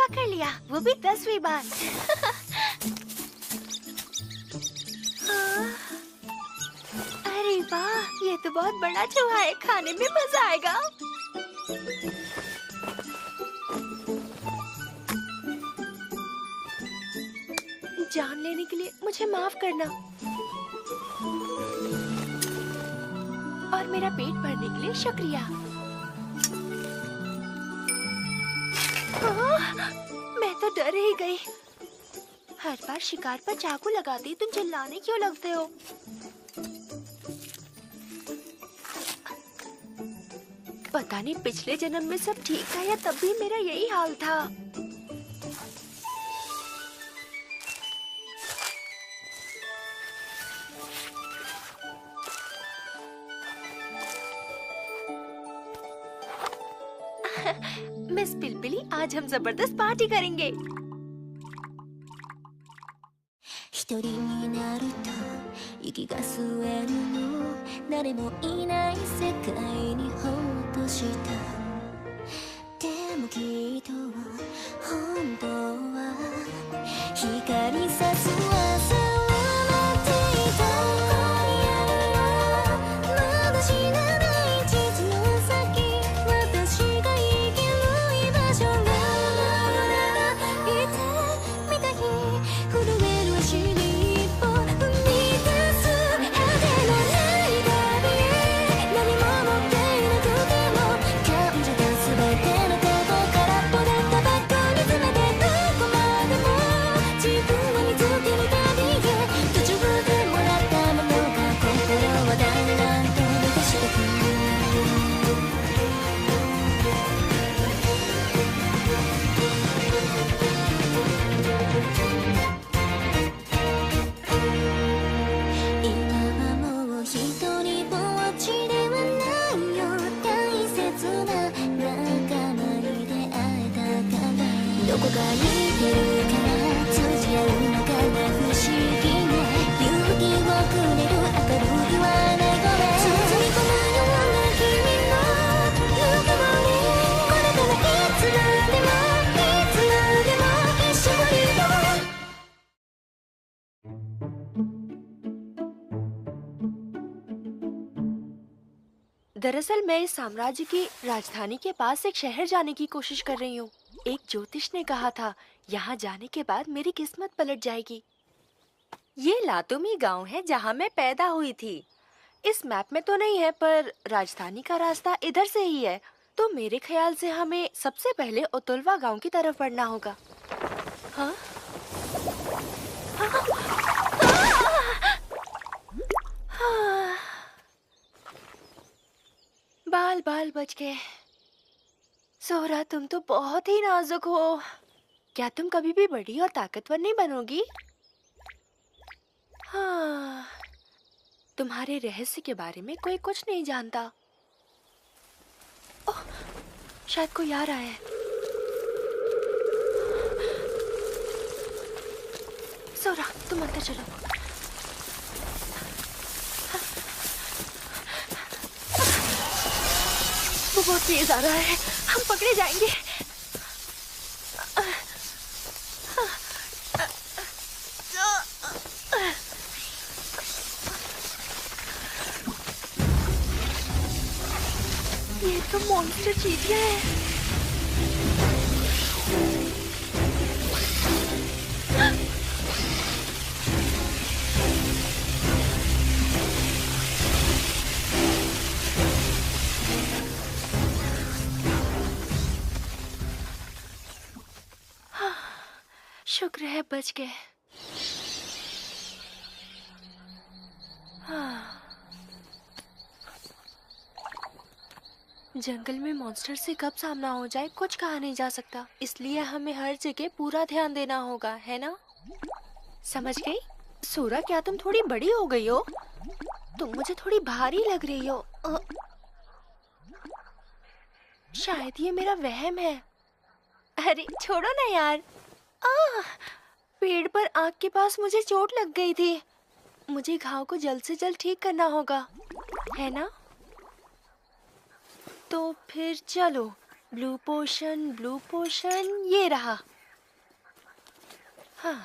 पकड़ लिया, वो भी 10वीं बार। अरे वाह, ये तो बहुत बड़ा चूहा है, खाने में मजा आएगा। जान लेने के लिए मुझे माफ करना और मेरा पेट भरने के लिए शुक्रिया। मैं तो डर ही गई। हर बार शिकार पर चाकू लगाती तुम चिल्लाने क्यों लगते हो? पता नहीं पिछले जन्म में सब ठीक था या तब भी मेरा यही हाल था। मिस पिलपिली, आज हम जबरदस्त पार्टी करेंगे। 一人になると息が吸えるの誰もいない世界にほっとしたでもきっと本当は光さす朝を待っていたここにあるのまだ知らない地図の先私が生きる居場所がいてみたい震える足にどこかにいてるから通じ合うのかな不思議な勇気をくれる明るいはないごめん包み込むような君のぬくもりこれからいつまでもいつまでも一緒にいよう। दरअसल मैं इस साम्राज्य की राजधानी के पास एक शहर जाने की कोशिश कर रही हूँ। एक ज्योतिष ने कहा था यहाँ जाने के बाद मेरी किस्मत पलट जाएगी। ये लातुमी गांव है जहाँ मैं पैदा हुई थी। इस मैप में तो नहीं है पर राजधानी का रास्ता इधर से ही है, तो मेरे ख्याल से हमें सबसे पहले ओतुलवा गांव की तरफ बढ़ना होगा। हाँ? बाल बाल बच गए। सोरा, तुम तो बहुत ही नाजुक हो। क्या तुम कभी भी बड़ी और ताकतवर नहीं बनोगी? हाँ, तुम्हारे रहस्य के बारे में कोई कुछ नहीं जानता। ओह, शायद कोई आ रहा है। सोरा, तुम अंदर चलो। वो बहुत तेज आ रहा है, हम पकड़े जाएंगे। ये तो मॉन्स्टर चीटियां है। शुक्र है बच गए। जंगल में मॉन्स्टर से कब सामना हो जाए कुछ कहा नहीं जा सकता, इसलिए हमें हर जगह पूरा ध्यान देना होगा, है ना? समझ गई? सोरा, क्या तुम थोड़ी बड़ी हो गई हो? तुम मुझे थोड़ी भारी लग रही हो। शायद ये मेरा वहम है। अरे छोड़ो ना यार। पेड़ पर आग के पास मुझे चोट लग गई थी। मुझे घाव को जल्द से जल्द ठीक करना होगा, है ना? तो फिर चलो, ब्लू पोशन ये रहा। हाँ।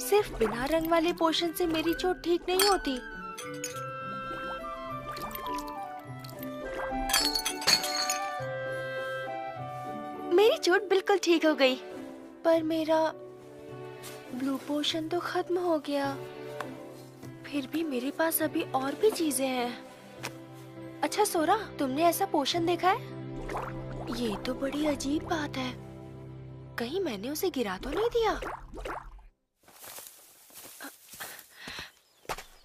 सिर्फ बिना रंग वाले पोशन से मेरी चोट ठीक नहीं होती। मेरी चोट बिल्कुल ठीक हो गई, पर मेरा ब्लू पोशन तो खत्म हो गया। फिर भी मेरे पास अभी और भी चीजें हैं। अच्छा सोरा, तुमने ऐसा पोशन देखा है? ये तो बड़ी अजीब बात है। कहीं मैंने उसे गिरा तो नहीं दिया?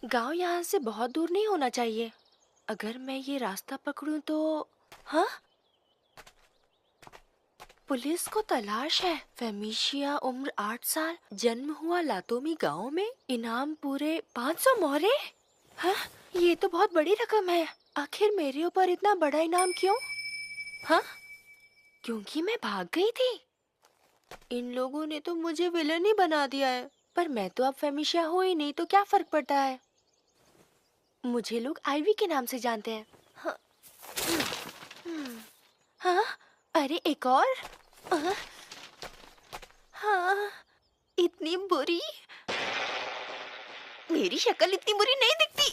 गांव यहाँ से बहुत दूर नहीं होना चाहिए। अगर मैं ये रास्ता पकड़ूं तो... हाँ? पुलिस को तलाश है। फेमिशिया, उम्र 8 साल, जन्म हुआ लातोमी गांव में, इनाम पूरे 500 मोहरे। हाँ? ये तो बहुत बड़ी रकम है। आखिर मेरे ऊपर इतना बड़ा इनाम क्यों? हाँ? क्योंकि मैं भाग गई थी। इन लोगों ने तो मुझे विलन ही बना दिया है। पर मैं तो अब फेमिशिया हो ही नहीं, तो क्या फर्क पड़ता है? मुझे लोग आईवी के नाम से जानते हैं। हाँ? हाँ? अरे एक और? हाँ, इतनी बुरी? मेरी शक्ल इतनी बुरी नहीं दिखती।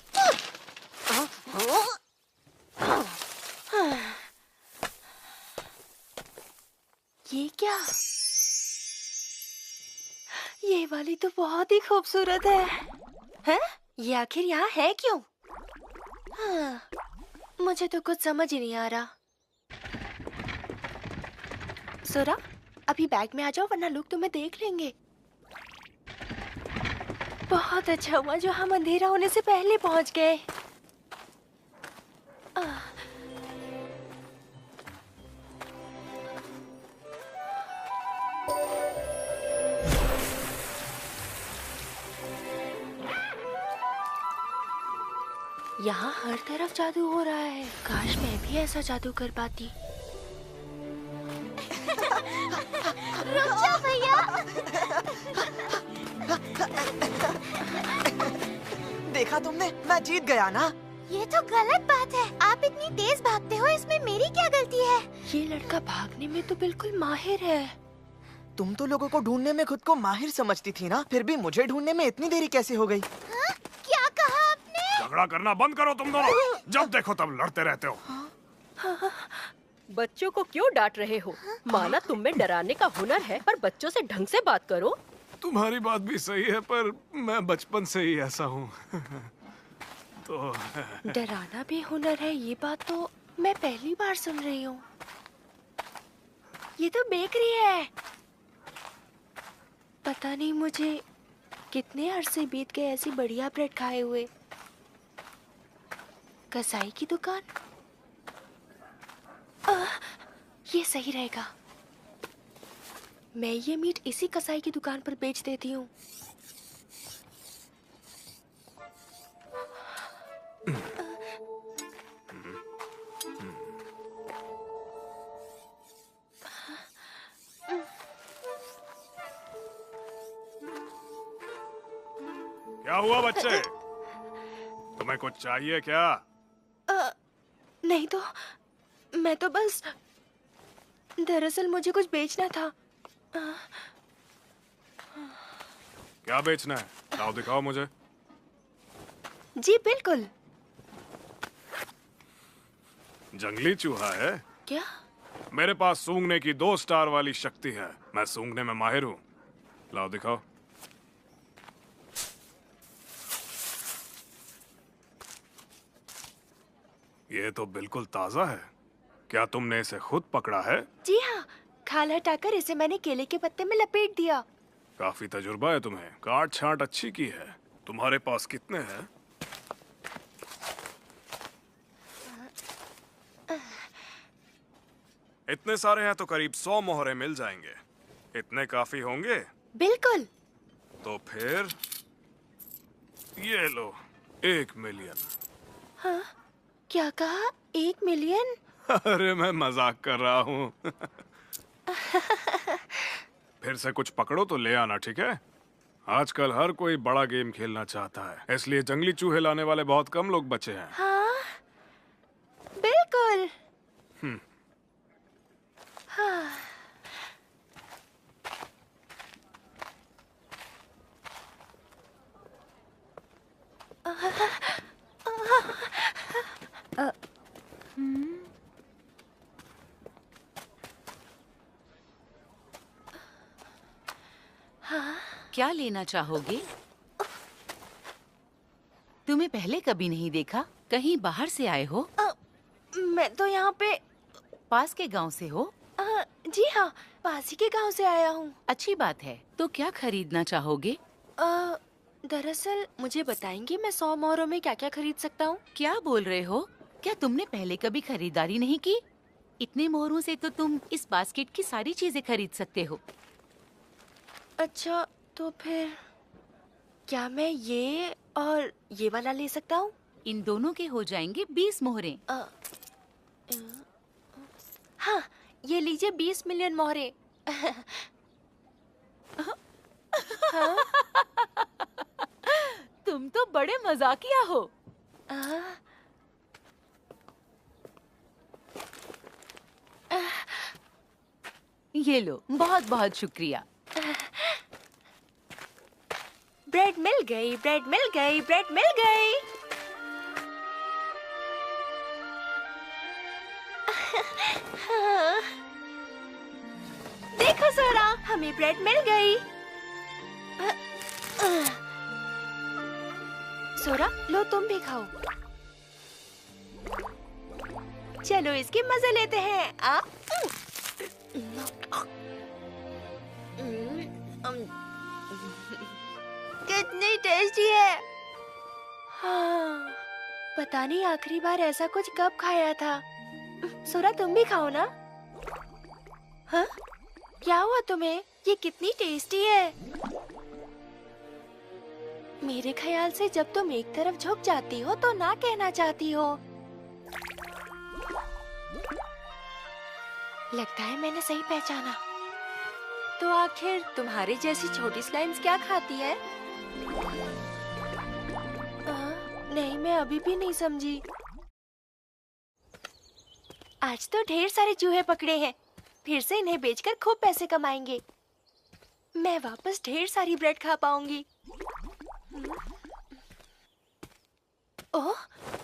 ये क्या? ये वाली तो बहुत ही खूबसूरत है। हैं? ये आखिर यहाँ है क्यों? हाँ, मुझे तो कुछ समझ ही नहीं आ रहा। सोरा, अभी बैग में आ जाओ वरना लोग तुम्हें देख लेंगे। बहुत अच्छा हुआ जो हम अंधेरा होने से पहले पहुंच गए। यहाँ हर तरफ जादू हो रहा है। काश मैं भी ऐसा जादू कर पाती। रुक जाओ भैया। देखा तुमने, मैं जीत गया ना। ये तो गलत बात है। आप इतनी तेज भागते हो, इसमें मेरी क्या गलती है? ये लड़का भागने में तो बिल्कुल माहिर है। तुम तो लोगों को ढूंढने में खुद को माहिर समझती थी ना, फिर भी मुझे ढूंढने में इतनी देरी कैसे हो गई? हाँ? क्या कहा आपने? झगड़ा करना बंद करो तुम दोनों। जब देखो तब लड़ते रहते हो। बच्चों को क्यों डांट रहे हो? माना तुम में डराने का हुनर है, पर बच्चों से ढंग से बात करो। तुम्हारी बात भी सही है, पर मैं बचपन से ही ऐसा हूँ। तो डराना भी हुनर है, ये बात तो मैं पहली बार सुन रही हूँ। ये तो बेकरी है। पता नहीं मुझे कितने अरसे बीत गए ऐसी बढ़िया ब्रेड खाए हुए। कसाई की दुकान? ये सही रहेगा। मैं ये मीट इसी कसाई की दुकान पर बेच देती हूँ। क्या हुआ बच्चे? तुम्हें कुछ चाहिए क्या? नहीं तो मैं तो बस... दरअसल मुझे कुछ बेचना था। क्या बेचना है? लाओ दिखाओ मुझे। जी बिल्कुल। जंगली चूहा है? क्या? मेरे पास सूंघने की 2 स्टार वाली शक्ति है। मैं सूंघने में माहिर हूँ। लाओ दिखाओ। ये तो बिल्कुल ताजा है। क्या तुमने इसे खुद पकड़ा है? जी हाँ, खाल हटाकर इसे मैंने केले के पत्ते में लपेट दिया। काफी तजुर्बा है तुम्हें। काट छांट अच्छी की है। तुम्हारे पास कितने हैं? इतने सारे हैं तो करीब 100 मोहरे मिल जाएंगे। इतने काफी होंगे? बिल्कुल। तो फिर ये लो, 1 मिलियन। हाँ? क्या कहा? 1 मिलियन? अरे मैं मजाक कर रहा हूँ। फिर से कुछ पकड़ो तो ले आना, ठीक है? आजकल हर कोई बड़ा गेम खेलना चाहता है, इसलिए जंगली चूहे लाने वाले बहुत कम लोग बचे हैं। हाँ, बिल्कुल। हाँ। क्या लेना चाहोगे? तुम्हें पहले कभी नहीं देखा? कहीं बाहर से आए हो? मैं तो यहाँ पे पास के गांव से हो? जी हाँ, पास ही के गांव से आया हूँ। अच्छी बात है। तो क्या खरीदना चाहोगे? दरअसल मुझे बताएंगी मैं 100 मोहरों में क्या क्या खरीद सकता हूँ? क्या बोल रहे हो? क्या तुमने पहले कभी खरीदारी नहीं की? इतने मोहरों से तो तुम इस बास्केट की सारी चीजें खरीद सकते हो। अच्छा, तो फिर क्या मैं ये और ये वाला ले सकता हूँ? इन दोनों के हो जाएंगे 20 मोहरें। हाँ, ये लीजिए 20 मिलियन मोहरे। हाँ? तुम तो बड़े मजाकिया हो। ये लो, बहुत बहुत शुक्रिया। ब्रेड मिल गई, ब्रेड मिल गई, ब्रेड मिल गई। हाँ। देखो सोरा, हमें ब्रेड मिल गई। सोरा, लो तुम भी खाओ। चलो इसके मजे लेते हैं। आप कितनी टेस्टी है। हाँ, पता नहीं आखिरी बार ऐसा कुछ कब खाया था। सोरा, तुम भी खाओ ना। हाँ? क्या हुआ तुम्हें? ये कितनी टेस्टी है। मेरे ख्याल से जब तुम एक तरफ झुक जाती हो तो ना कहना चाहती हो। लगता है मैंने सही पहचाना। तो आखिर तुम्हारे जैसी छोटी स्लाइम्स क्या खाती है? नहीं, मैं अभी भी नहीं समझी। आज तो ढेर सारे चूहे पकड़े हैं। फिर से इन्हें बेचकर खूब पैसे कमाएंगे। मैं वापस ढेर सारी ब्रेड खा पाऊंगी। ओह,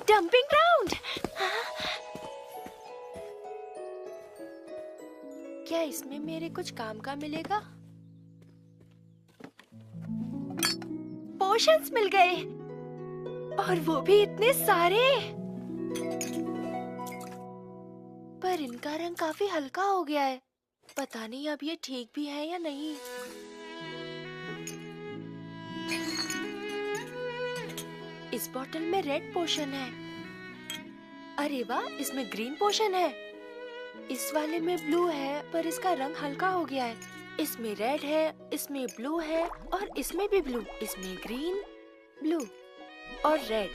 डंपिंग ग्राउंड। क्या इसमें मेरे कुछ काम का मिलेगा? पोशंस मिल गए, और वो भी इतने सारे। पर इनका रंग काफी हल्का हो गया है। पता नहीं अब ये ठीक भी है या नहीं। इस बोतल में रेड पोशन है। अरे वाह, इसमें ग्रीन पोशन है। इस वाले में ब्लू है, पर इसका रंग हल्का हो गया है। इसमें रेड है, इसमें ब्लू है, और इसमें भी ब्लू। इसमें ग्रीन, ब्लू और रेड।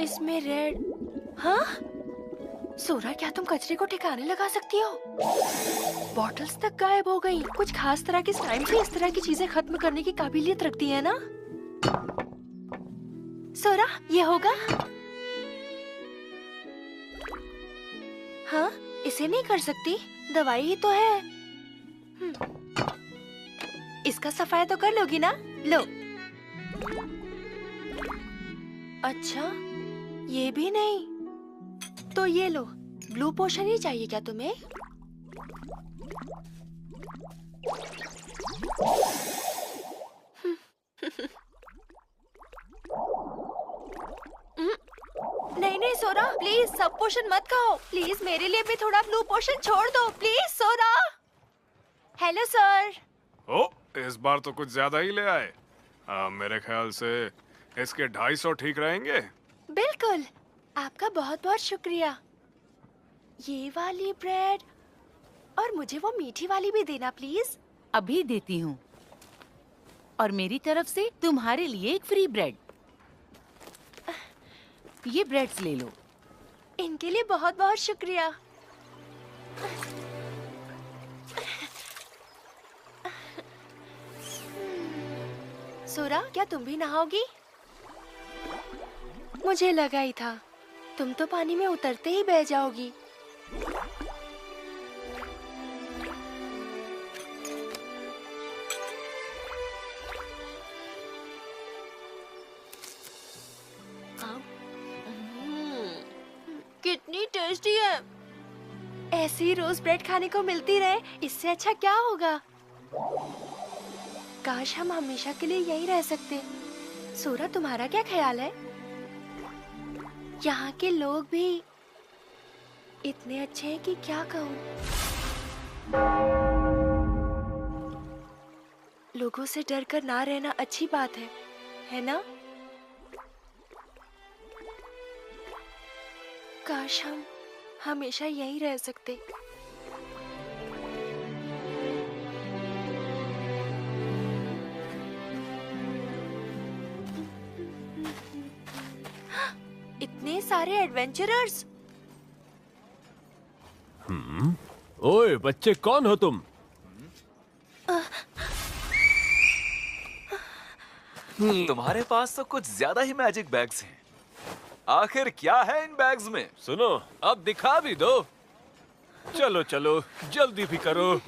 इसमें रेड। हाँ? सोरा, क्या तुम कचरे को ठिकाने लगा सकती हो? बॉटल्स तक गायब हो गई। कुछ खास तरह की स्लाइम से इस तरह की चीजें खत्म करने की काबिलियत रखती है ना? सोरा, ये होगा? हाँ, इसे नहीं कर सकती। दवाई ही तो है। इसका सफाया तो कर लोगी ना? लो। अच्छा, ये भी नहीं। तो ये लो। ब्लू पोशन ही चाहिए क्या तुम्हें? नहीं नहीं सोरा, प्लीज सब पोशन मत खाओ। प्लीज मेरे लिए भी थोड़ा ब्लू पोशन छोड़ दो, प्लीज सोरा। Hello sir. ओ, इस बार तो कुछ ज्यादा ही ले आए। मेरे ख्याल से इसके 250 ठीक रहेंगे। बिल्कुल, आपका बहुत बहुत शुक्रिया। ये वाली ब्रेड, और मुझे वो मीठी वाली भी देना प्लीज। अभी देती हूँ। और मेरी तरफ से तुम्हारे लिए एक फ्री ब्रेड। ये ब्रेड्स ले लो। इनके लिए बहुत बहुत शुक्रिया। सोरा, क्या तुम भी नहाओगी? मुझे लगा ही था, तुम तो पानी में उतरते ही बह जाओगी। कितनी टेस्टी है। ऐसे ही रोज ब्रेड खाने को मिलती रहे, इससे अच्छा क्या होगा। काश हम हमेशा के लिए यहीं रह सकते। सोरा, तुम्हारा क्या ख्याल है? यहाँ के लोग भी इतने अच्छे हैं कि क्या कहूँ। लोगों से डर कर ना रहना अच्छी बात है ना? काश हम हमेशा यहीं रह सकते। इतने सारे एडवेंचरर्स। ओए बच्चे, कौन हो तुम? तुम्हारे पास तो कुछ ज्यादा ही मैजिक बैग्स हैं। आखिर क्या है इन बैग्स में? सुनो, अब दिखा भी दो। चलो चलो, जल्दी भी करो।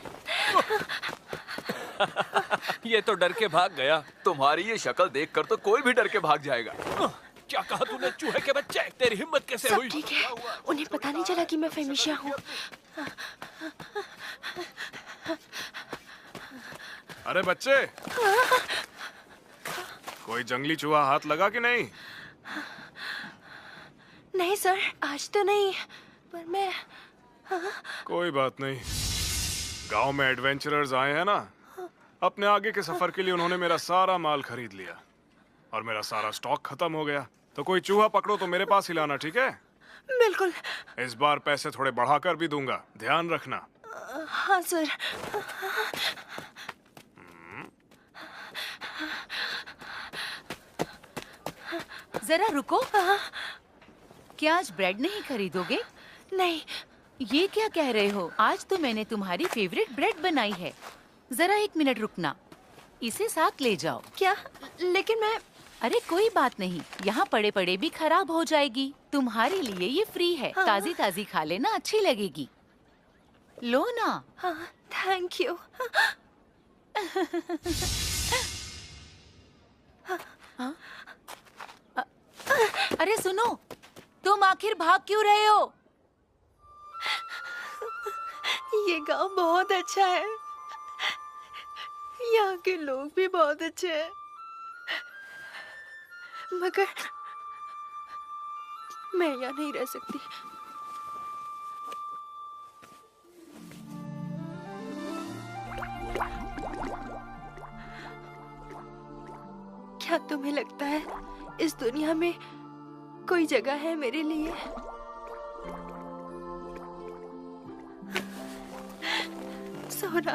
ये तो डर के भाग गया। तुम्हारी ये शक्ल देखकर तो कोई भी डर के भाग जाएगा। क्या कहा तूने, चूहे के बच्चे? तेरी हिम्मत कैसे सब हुई? ठीक है, उन्हें पता नहीं चला कि मैं फेमिशिया हूँ। अरे बच्चे, कोई जंगली चूहा हाथ लगा कि नहीं? नहीं सर, आज तो नहीं, पर मैं कोई बात नहीं। गांव में एडवेंचरर्स आए हैं ना, अपने आगे के सफर के लिए उन्होंने मेरा सारा माल खरीद लिया और मेरा सारा स्टॉक खत्म हो गया। तो कोई चूहा पकड़ो तो मेरे पास ही लाना, ठीक है? बिल्कुल। इस बार पैसे थोड़े बढ़ाकर भी दूंगा, ध्यान रखना। हाँ सर। जरा रुको। क्या आज ब्रेड नहीं खरीदोगे? नहीं। ये क्या कह रहे हो? आज तो मैंने तुम्हारी फेवरेट ब्रेड बनाई है। जरा 1 मिनट रुकना, इसे साथ ले जाओ। क्या? लेकिन मैं... अरे कोई बात नहीं, यहाँ पड़े पड़े भी खराब हो जाएगी। तुम्हारे लिए ये फ्री है। हाँ। ताजी ताजी खा लेना, अच्छी लगेगी। लो ना। हाँ, थैंक यू। अरे सुनो, तुम आखिर भाग क्यों रहे हो? ये गांव बहुत अच्छा है। यहाँ के लोग भी बहुत अच्छे हैं। मगर मैं यहाँ नहीं रह सकती। क्या तुम्हें लगता है इस दुनिया में कोई जगह है मेरे लिए? सोना,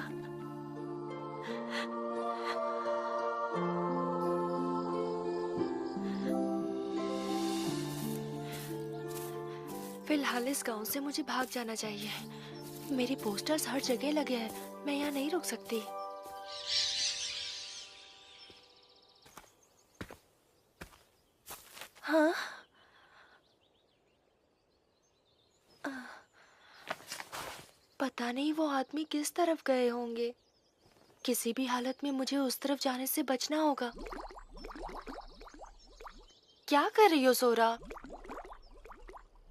फिलहाल इस गांव से मुझे भाग जाना चाहिए। मेरे पोस्टर्स हर जगह लगे हैं, मैं यहाँ नहीं रुक सकती। हाँ? पता नहीं वो आदमी किस तरफ गए होंगे। किसी भी हालत में मुझे उस तरफ जाने से बचना होगा। क्या कर रही हो सोरा?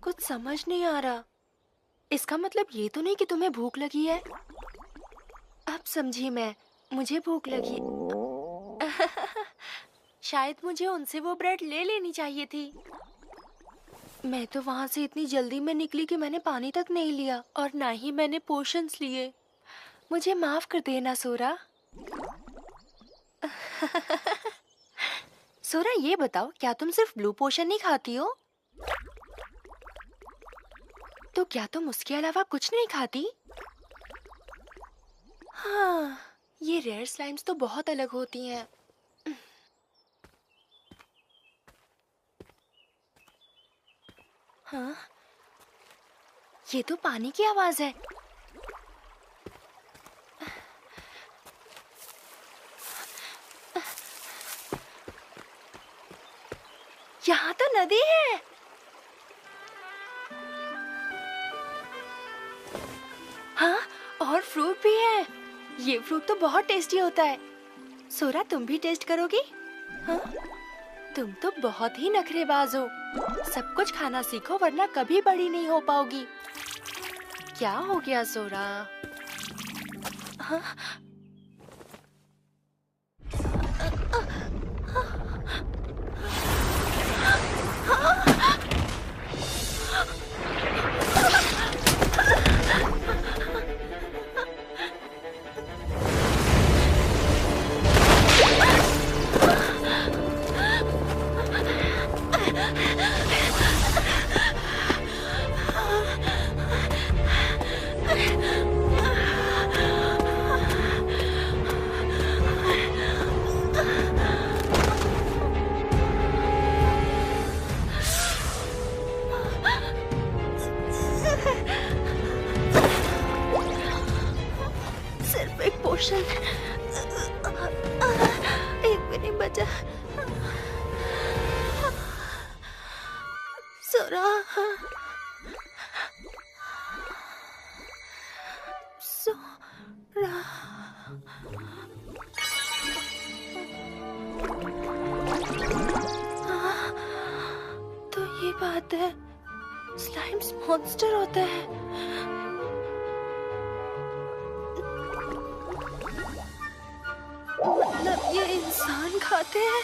कुछ समझ नहीं आ रहा। इसका मतलब ये तो नहीं कि तुम्हें भूख लगी है? अब समझी मैं, मुझे भूख लगी। शायद मुझे उनसे वो ब्रेड ले लेनी चाहिए थी। मैं तो वहां से इतनी जल्दी में निकली कि मैंने पानी तक नहीं लिया और ना ही मैंने पोशंस लिए। मुझे माफ कर देना सोरा। सोरा, ये बताओ, क्या तुम सिर्फ ब्लू पोशन ही खाती हो? तो क्या तुम उसके अलावा कुछ नहीं खाती? हाँ, ये रेयर स्लाइम्स तो बहुत अलग होती हैं। हाँ, ये तो पानी की आवाज है। यहाँ तो नदी है। हाँ, और फ्रूट भी है। ये फ्रूट तो बहुत टेस्टी होता है। सोरा, तुम भी टेस्ट करोगी? हाँ? तुम तो बहुत ही नखरेबाज हो। सब कुछ खाना सीखो वरना कभी बड़ी नहीं हो पाओगी। क्या हो गया सोरा? हाँ? सिर्फ एक पोशन, एक भी नहीं बचा। सोरा, सोरा। तो ये बात है, स्लाइम्स मॉन्स्टर होता है। मतलब ये इंसान खाते हैं?